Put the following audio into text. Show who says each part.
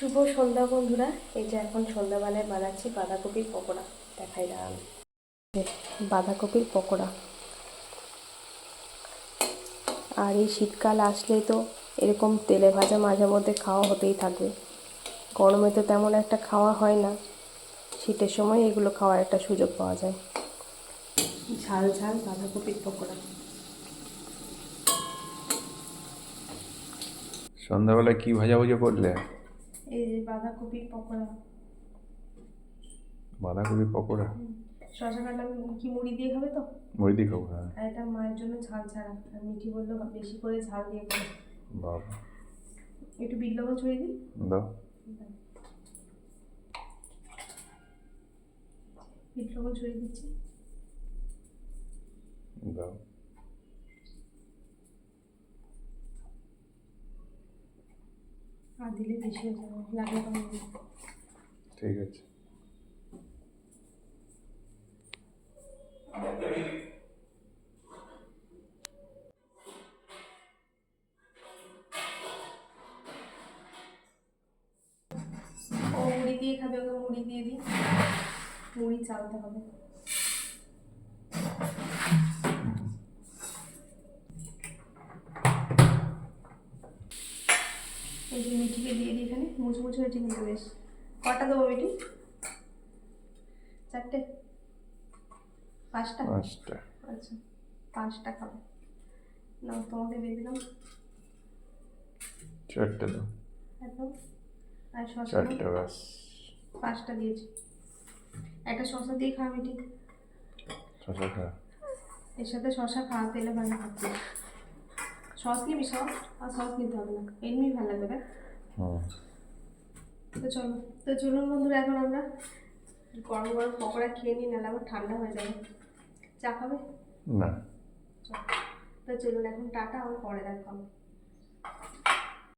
Speaker 1: শুভ সন্ধ্যা বন্ধুরা। এই যে এখন সন্ধ্যাবেলায় বানাচ্ছি বাঁধাকপির পকোড়া। দেখাই দাঁড়ান, বাঁধাকপির পকোড়া। আর এই শীতকাল আসলেই তো এরকম তেলে ভাজা মাঝে মধ্যে খাওয়া হতেই থাকবে। গরমে তো তেমন একটা খাওয়া হয় না, শীতের সময় এগুলো খাওয়ার একটা সুযোগ পাওয়া যায়। ঝাল ঝাল বাঁধাকপির পকোড়া।
Speaker 2: সন্ধ্যাবেলায় কি ভাজাভুজি করলে?
Speaker 1: এই যে বাঁধাকপির পকোড়া।
Speaker 2: বাঁধাকপির পকোড়া?
Speaker 1: শশা কাটলাম। কি মুড়ি দিয়ে খাবে তো?
Speaker 2: মুড়ি দিয়ে খাবো, হ্যাঁ।
Speaker 1: আর এটা মায়ের জন্য ঝাল ছাড়া, আর মিঠি বললো বেশি করে ঝাল দিয়ে খাবে।
Speaker 2: বাবা,
Speaker 1: একটু বিট লবণ ছড়িয়ে দিই।
Speaker 2: দাও।
Speaker 1: বিট লবণ ছড়িয়ে দিচ্ছি।
Speaker 2: দাও।
Speaker 1: আর দিলে বেশি হয়ে যাবে, লাগলে কম দিই।
Speaker 2: ঠিক আছে।
Speaker 1: ও মুড়ি দিয়ে খাবে, ওকে মুড়ি দিয়ে দিই। মুড়ি চালতে হবে। এই যে মিঠিকে দিয়ে দিই এখানে। মুচমুচে হয়েছে কিন্তু বেশ। কটা দেবো মিঠি? 4টে? 5টা?
Speaker 2: 5টা।
Speaker 1: আচ্ছা, 5টা খাবে। না, তোমাকে দিয়ে দিলাম।
Speaker 2: 4টে দাও।
Speaker 1: একদম। আর শসা?
Speaker 2: 4টে ব্যাস।
Speaker 1: 5টা দিয়েছি। একটা শসা দিয়ে খাওয়া মিঠি।
Speaker 2: শশা খা।
Speaker 1: এর সাথে শসা খাওয়া, তেলে ভাজা খাচ্ছি। সস নিবি? সস? আর সস নিতে হবে না, এমনি ভালো লাগবে দেখ।
Speaker 2: হুম।
Speaker 1: চলুন বন্ধুরা, এখন আমরা গরম গরম পকোড়া খেয়ে নিই, নাহলে আবার ঠান্ডা হয়ে যাবে। চা খাবে?
Speaker 2: না।
Speaker 1: চলুন এখন টাটা, আবার পরে দেখাবো।